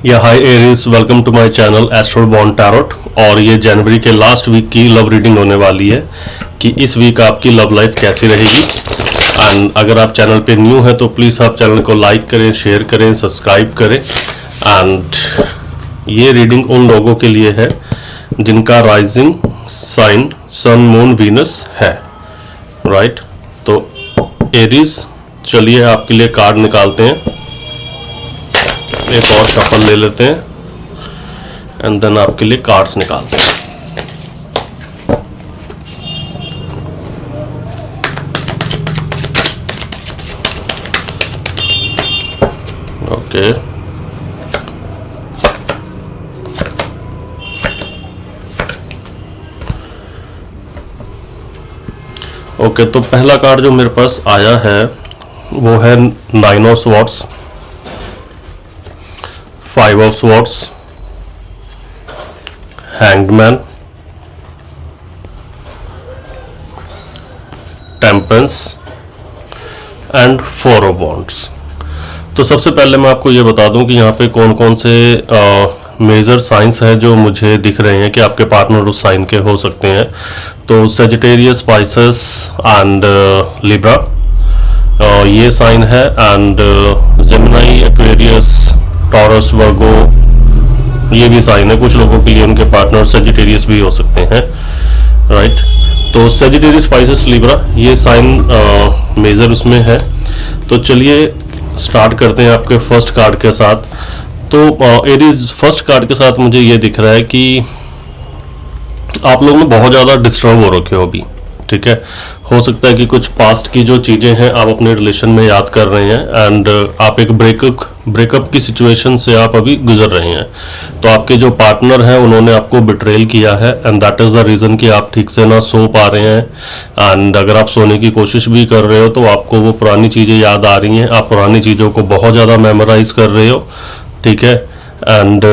या hi Aries, welcome to my channel astro born tarot. और ये जनवरी के लास्ट वीक की लव रीडिंग होने वाली है कि इस वीक आपकी लव लाइफ कैसी रहेगी। एंड अगर आप चैनल पे न्यू है तो प्लीज़ आप चैनल को लाइक करें, शेयर करें, सब्सक्राइब करें। एंड ये रीडिंग उन लोगों के लिए है जिनका rising sign sun moon Venus है, राइट। तो एरीज, चलिए आपके लिए कार्ड निकालते हैं। एक और शफल ले लेते हैं एंड देन आपके लिए कार्ड्स निकालते हैं। ओके, ओके, तो पहला कार्ड जो मेरे पास आया है वो है 9 of swords, 5 of swords, hanged man, temperance and 4 of wands. तो सबसे पहले मैं आपको ये बता दूं कि यहाँ पे कौन कौन से मेजर साइंस हैं जो मुझे दिख रहे हैं कि आपके पार्टनर उस साइन के हो सकते हैं। तो सेजिटेरियस, पाइसेस एंड लिब्रा ये साइन है। एंड जेमिनी, एक्वेरियस, टॉरस, वर्गो ये भी साइन है। कुछ लोगों के लिए उनके पार्टनर सेजिटेरियस भी हो सकते हैं, राइट। तो सेजिटेरियस, पाइसेस, लिब्रा ये साइन मेजर उसमें है। तो चलिए स्टार्ट करते हैं आपके फर्स्ट कार्ड के साथ। तो एरीज, फर्स्ट कार्ड के साथ मुझे ये दिख रहा है कि आप लोग बहुत ज़्यादा डिस्टर्ब हो रखे हो अभी, ठीक है। हो सकता है कि कुछ पास्ट की जो चीज़ें हैं आप अपने रिलेशन में याद कर रहे हैं एंड आप एक ब्रेकअप की सिचुएशन से आप अभी गुजर रहे हैं। तो आपके जो पार्टनर हैं उन्होंने आपको बिट्रेल किया है and that is the reason कि आप ठीक से ना सो पा रहे हैं। एंड अगर आप सोने की कोशिश भी कर रहे हो तो आपको वो पुरानी चीज़ें याद आ रही हैं, आप पुरानी चीज़ों को बहुत ज़्यादा मेमोराइज कर रहे हो, ठीक है। एंड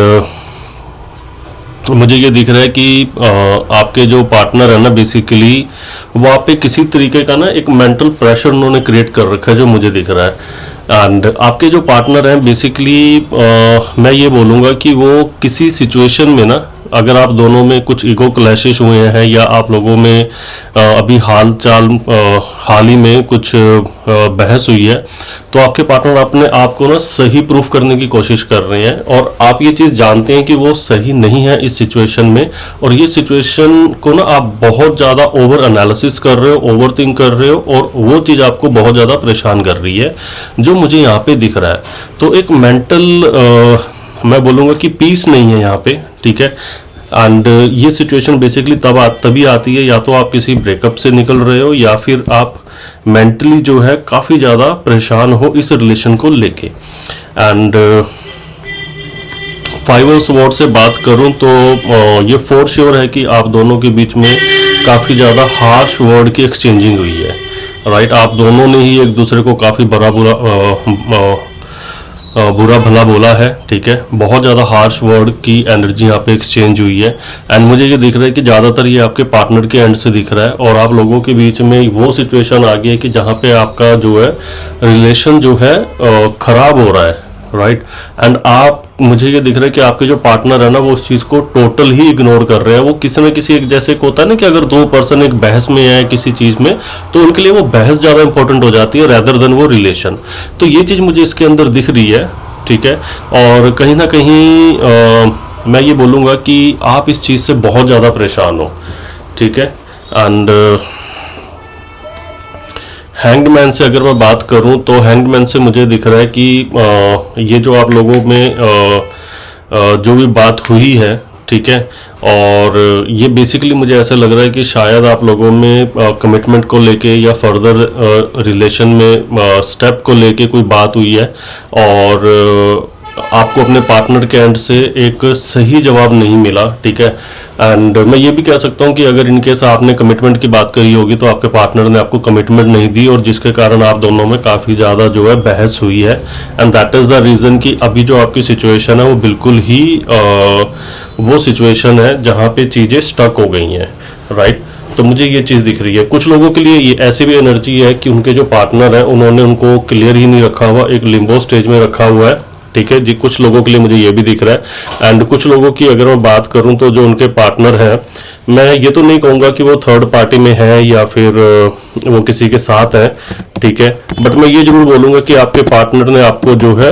मुझे ये दिख रहा है कि आपके जो पार्टनर है ना, बेसिकली वो आप पे किसी तरीके का ना एक मेंटल प्रेशर उन्होंने क्रिएट कर रखा है जो मुझे दिख रहा है। एंड आपके जो पार्टनर हैं बेसिकली मैं ये बोलूँगा कि वो किसी सिचुएशन में ना, अगर आप दोनों में कुछ ईगो क्लैशेस हुए हैं या आप लोगों में अभी हाल ही में कुछ बहस हुई है, तो आपके पार्टनर अपने आप को ना सही प्रूफ करने की कोशिश कर रहे हैं और आप ये चीज़ जानते हैं कि वो सही नहीं है इस सिचुएशन में। और ये सिचुएशन को ना आप बहुत ज़्यादा ओवर एनालिसिस कर रहे हो, ओवर थिंक कर रहे हो और वो चीज़ आपको बहुत ज़्यादा परेशान कर रही है जो मुझे यहाँ पे दिख रहा है। तो एक मेंटल मैं बोलूँगा कि पीस नहीं है यहाँ पे, ठीक है। एंड ये सिचुएशन बेसिकली तभी आती है या तो आप किसी ब्रेकअप से निकल रहे हो या फिर आप मेंटली जो है काफ़ी ज़्यादा परेशान हो इस रिलेशन को लेके। एंड 5 ऑफ स्वॉर्ड से बात करूं तो ये फॉर श्योर है कि आप दोनों के बीच में काफ़ी ज़्यादा हार्श वर्ड की एक्सचेंजिंग हुई है, राइट। आप दोनों ने ही एक दूसरे को काफ़ी बुरा भला बोला है, ठीक है। बहुत ज़्यादा हार्श वर्ड की एनर्जी यहाँ पे एक्सचेंज हुई है। एंड मुझे ये दिख रहा है कि ज़्यादातर ये आपके पार्टनर के एंड से दिख रहा है और आप लोगों के बीच में वो सिचुएशन आ गई है कि जहाँ पे आपका जो है रिलेशन जो है ख़राब हो रहा है, राइट। एंड मुझे ये दिख रहा है कि आपके जो पार्टनर है ना वो उस चीज़ को टोटल ही इग्नोर कर रहे हैं। वो किसी न किसी एक, जैसे होता है ना कि अगर दो पर्सन एक बहस में है किसी चीज़ में तो उनके लिए वो बहस ज़्यादा इंपॉर्टेंट हो जाती है रेदर देन वो रिलेशन। तो ये चीज़ मुझे इसके अंदर दिख रही है, ठीक है। और कहीं ना कहीं मैं ये बोलूँगा कि आप इस चीज़ से बहुत ज़्यादा परेशान हो, ठीक है। एंड हैंग्ड मैन से अगर मैं बात करूं तो हैंग्ड मैन से मुझे दिख रहा है कि ये जो आप लोगों में जो भी बात हुई है, ठीक है। और ये बेसिकली मुझे ऐसा लग रहा है कि शायद आप लोगों में कमिटमेंट को लेके या फर्दर रिलेशन में स्टेप को लेके कोई बात हुई है और आपको अपने पार्टनर के एंड से एक सही जवाब नहीं मिला, ठीक है। एंड मैं ये भी कह सकता हूँ कि अगर इनकेस आपने कमिटमेंट की बात करी होगी तो आपके पार्टनर ने आपको कमिटमेंट नहीं दी और जिसके कारण आप दोनों में काफ़ी ज़्यादा जो है बहस हुई है। And that is the reason कि अभी जो आपकी सिचुएशन है वो बिल्कुल ही वो सिचुएशन है जहाँ पे चीज़ें स्टक हो गई हैं, राइट। तो मुझे ये चीज़ दिख रही है। कुछ लोगों के लिए ये ऐसी भी एनर्जी है कि उनके जो पार्टनर है उन्होंने उनको क्लियर ही नहीं रखा हुआ, एक लिम्बो स्टेज में रखा हुआ है, ठीक है जी। कुछ लोगों के लिए मुझे ये भी दिख रहा है। एंड कुछ लोगों की अगर मैं बात करूं तो जो उनके पार्टनर हैं, मैं ये तो नहीं कहूंगा कि वो थर्ड पार्टी में है या फिर वो किसी के साथ है, ठीक है, बट मैं ये जरूर बोलूंगा कि आपके पार्टनर ने आपको जो है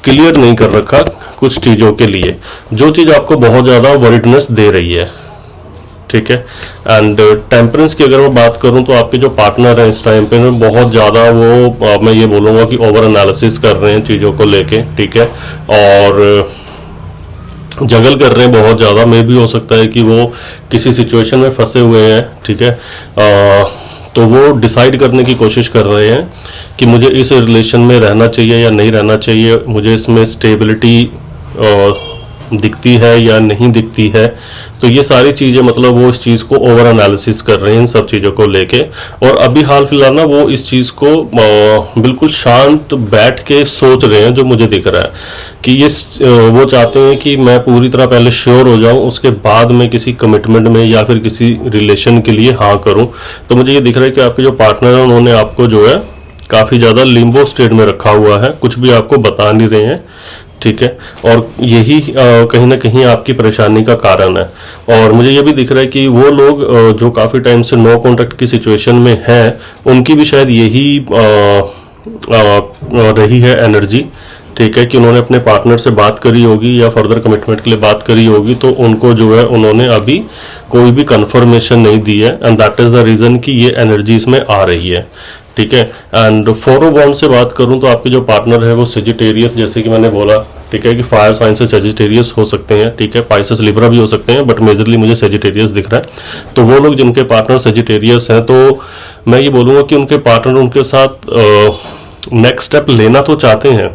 क्लियर नहीं कर रखा कुछ चीजों के लिए, जो चीज आपको बहुत ज्यादा वरीडनेस दे रही है, ठीक है। एंड टेम्परेंस की अगर मैं बात करूं तो आपके जो पार्टनर हैं इस टाइम पे बहुत ज़्यादा वो मैं ये बोलूँगा कि ओवर एनालिसिस कर रहे हैं चीज़ों को लेके, ठीक है, और जगल कर रहे हैं बहुत ज़्यादा। में भी हो सकता है कि वो किसी सिचुएशन में फंसे हुए हैं, ठीक है, तो वो डिसाइड करने की कोशिश कर रहे हैं कि मुझे इस रिलेशन में रहना चाहिए या नहीं रहना चाहिए, मुझे इसमें स्टेबिलिटी दिखती है या नहीं दिखती है। तो ये सारी चीज़ें मतलब वो इस चीज़ को ओवर एनालिसिस कर रहे हैं इन सब चीज़ों को लेके। और अभी हाल फिलहाल ना वो इस चीज़ को बिल्कुल शांत बैठ के सोच रहे हैं, जो मुझे दिख रहा है कि ये वो चाहते हैं कि मैं पूरी तरह पहले श्योर हो जाऊं, उसके बाद मैं किसी कमिटमेंट में या फिर किसी रिलेशन के लिए हाँ करूं। तो मुझे ये दिख रहा है कि आपके जो पार्टनर हैं उन्होंने आपको जो है काफ़ी ज़्यादा लिम्बो स्टेट में रखा हुआ है, कुछ भी आपको बता नहीं रहे हैं, ठीक है, और यही कहीं ना कहीं आपकी परेशानी का कारण है। और मुझे ये भी दिख रहा है कि वो लोग जो काफ़ी टाइम से नो कॉन्टैक्ट की सिचुएशन में हैं, उनकी भी शायद यही रही है एनर्जी, ठीक है, कि उन्होंने अपने पार्टनर से बात करी होगी या फर्दर कमिटमेंट के लिए बात करी होगी, तो उनको जो है उन्होंने अभी कोई भी कंफर्मेशन नहीं दी है, and that is the reason कि ये एनर्जी इसमें आ रही है, ठीक है। एंड 4 ऑफ वॉन्ड्स से बात करूं तो आपके जो पार्टनर है वो सेजिटेरियस, जैसे कि मैंने बोला, ठीक है, कि फायर साइन से सेजिटेरियस हो सकते हैं, ठीक है, पाइसेस लिब्रा भी हो सकते हैं, बट मेजरली मुझे सेजिटेरियस दिख रहा है। तो वो लोग जिनके पार्टनर सेजिटेरियस हैं, तो मैं ये बोलूँगा कि उनके पार्टनर उनके साथ नेक्स्ट स्टेप लेना तो चाहते हैं,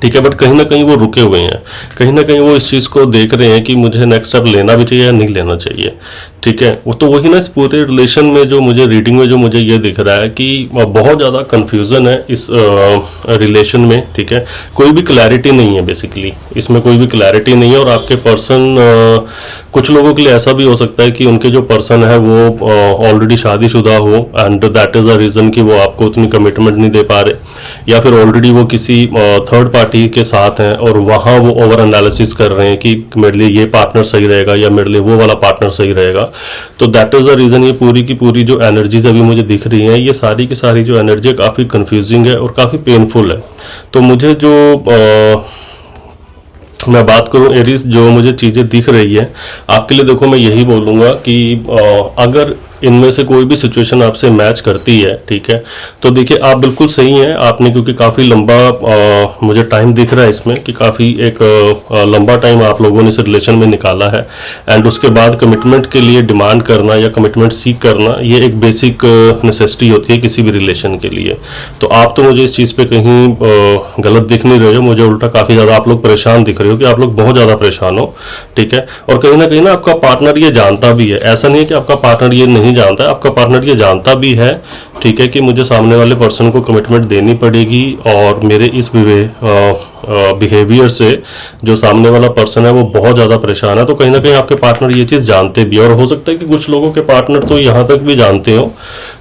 ठीक है, बट कहीं ना कहीं वो रुके हुए हैं, कहीं ना कहीं वो इस चीज़ को देख रहे हैं कि मुझे नेक्स्ट स्टेप लेना भी चाहिए या नहीं लेना चाहिए, ठीक है। वो तो वही ना, इस पूरे रिलेशन में जो मुझे रीडिंग में जो मुझे ये दिख रहा है कि बहुत ज़्यादा कंफ्यूजन है इस रिलेशन में, ठीक है, कोई भी क्लैरिटी नहीं है, बेसिकली इसमें कोई भी क्लैरिटी नहीं है। और आपके पर्सन, कुछ लोगों के लिए ऐसा भी हो सकता है कि उनके जो पर्सन है वो ऑलरेडी शादीशुदा हो, and that is the reason कि वो आपको उतनी कमिटमेंट नहीं दे पा रहे, या फिर ऑलरेडी वो किसी थर्ड पार्टी के साथ हैं और वहाँ वो ओवर एनालिसिस कर रहे हैं कि मेरे लिए ये पार्टनर सही रहेगा या मेरे लिए वो वाला पार्टनर सही रहेगा। तो दैट इज़ द रीज़न ये पूरी की पूरी जो एनर्जीज अभी मुझे दिख रही हैं, ये सारी की सारी जो एनर्जी काफ़ी कंफ्यूजिंग है और काफ़ी पेनफुल है। तो मुझे जो मैं बात करूं एरीज, जो मुझे चीज़ें दिख रही है आपके लिए, देखो मैं यही बोलूँगा कि अगर इनमें से कोई भी सिचुएशन आपसे मैच करती है, ठीक है, तो देखिए आप बिल्कुल सही हैं आपने, क्योंकि काफ़ी लंबा मुझे टाइम दिख रहा है इसमें कि काफ़ी एक लंबा टाइम आप लोगों ने इस रिलेशन में निकाला है, एंड उसके बाद कमिटमेंट के लिए डिमांड करना या कमिटमेंट सीख करना, ये एक बेसिक नेसेसिटी होती है किसी भी रिलेशन के लिए। तो आप तो मुझे इस चीज़ पे कहीं गलत दिख नहीं रहे हो, मुझे उल्टा काफ़ी ज़्यादा आप लोग परेशान दिख रहे हो, कि आप लोग बहुत ज़्यादा परेशान हो, ठीक है। और कहीं ना आपका पार्टनर ये जानता भी है, ऐसा नहीं है कि आपका पार्टनर ये नहीं जानता है, आपका पार्टनर ये जानता भी है, ठीक है, कि मुझे सामने वाले पर्सन को कमिटमेंट देनी पड़ेगी, और मेरे इस बिहेवियर से जो सामने वाला पर्सन है वो बहुत ज़्यादा परेशान है। तो कहीं ना कहीं आपके पार्टनर ये चीज़ जानते भी, और हो सकता है कि कुछ लोगों के पार्टनर तो यहाँ तक भी जानते हो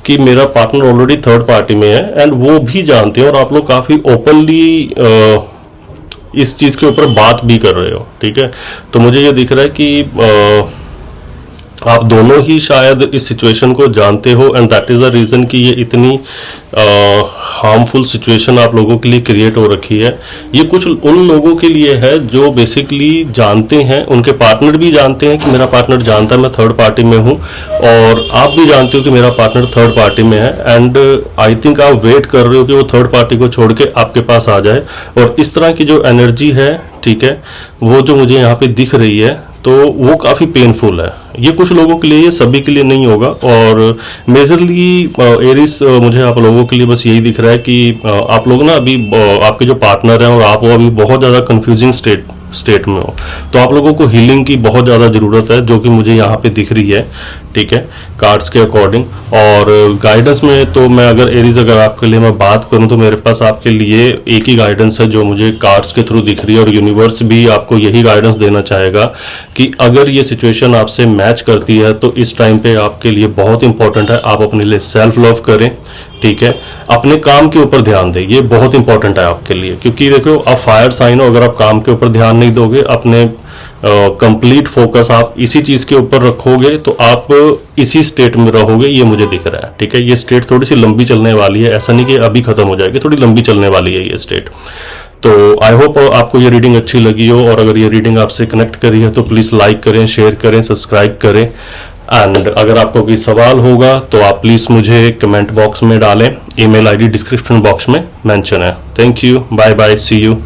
कि मेरा पार्टनर ऑलरेडी थर्ड पार्टी में है, एंड वो भी जानते हैं, और आप लोग काफ़ी ओपनली इस चीज़ के ऊपर बात भी कर रहे हो, ठीक है। तो मुझे ये दिख रहा है कि आप दोनों ही शायद इस सिचुएशन को जानते हो, and that is the reason कि ये इतनी हार्मफुल सिचुएशन आप लोगों के लिए क्रिएट हो रखी है। ये कुछ उन लोगों के लिए है जो बेसिकली जानते हैं, उनके पार्टनर भी जानते हैं कि मेरा पार्टनर जानता है मैं थर्ड पार्टी में हूँ, और आप भी जानते हो कि मेरा पार्टनर थर्ड पार्टी में है, एंड आई थिंक आप वेट कर रहे हो कि वो थर्ड पार्टी को छोड़ के आपके पास आ जाए। और इस तरह की जो एनर्जी है, ठीक है, वो जो मुझे यहाँ पे दिख रही है, तो वो काफ़ी पेनफुल है। ये कुछ लोगों के लिए, ये सभी के लिए नहीं होगा, और मेजरली एरिस मुझे आप लोगों के लिए बस यही दिख रहा है कि आप लोग ना अभी आपके जो पार्टनर हैं और आप वो अभी बहुत ज़्यादा कंफ्यूजिंग स्टेट में हो, तो आप लोगों को हीलिंग की बहुत ज़्यादा ज़रूरत है, जो कि मुझे यहाँ पे दिख रही है, ठीक है, कार्ड्स के अकॉर्डिंग। और गाइडेंस में तो मैं अगर एरीज, अगर आपके लिए मैं बात करूँ तो मेरे पास आपके लिए एक ही गाइडेंस है जो मुझे कार्ड्स के थ्रू दिख रही है, और यूनिवर्स भी आपको यही गाइडेंस देना चाहेगा कि अगर ये सिचुएशन आपसे मैच करती है तो इस टाइम पे आपके लिए बहुत इंपॉर्टेंट है आप अपने लिए सेल्फ लव करें, ठीक है, अपने काम के ऊपर ध्यान दें, ये बहुत इंपॉर्टेंट है आपके लिए, क्योंकि देखो आप फायर साइन हो, अगर आप काम के ऊपर ध्यान नहीं दोगे, अपने कंप्लीट फोकस आप इसी चीज के ऊपर रखोगे, तो आप इसी स्टेट में रहोगे, ये मुझे दिख रहा है। ठीक है, ये स्टेट थोड़ी सी लंबी चलने वाली है, ऐसा नहीं कि अभी खत्म हो जाएगी, थोड़ी लंबी चलने वाली है ये स्टेट। तो आई होप आपको ये रीडिंग अच्छी लगी हो, और अगर ये रीडिंग आपसे कनेक्ट करी है तो प्लीज़ लाइक करें, शेयर करें, सब्सक्राइब करें। एंड अगर आपको कोई सवाल होगा तो आप प्लीज़ मुझे कमेंट बॉक्स में डालें, ईमेल आईडी डिस्क्रिप्शन बॉक्स में मेंशन है। Thank you, bye bye, see you.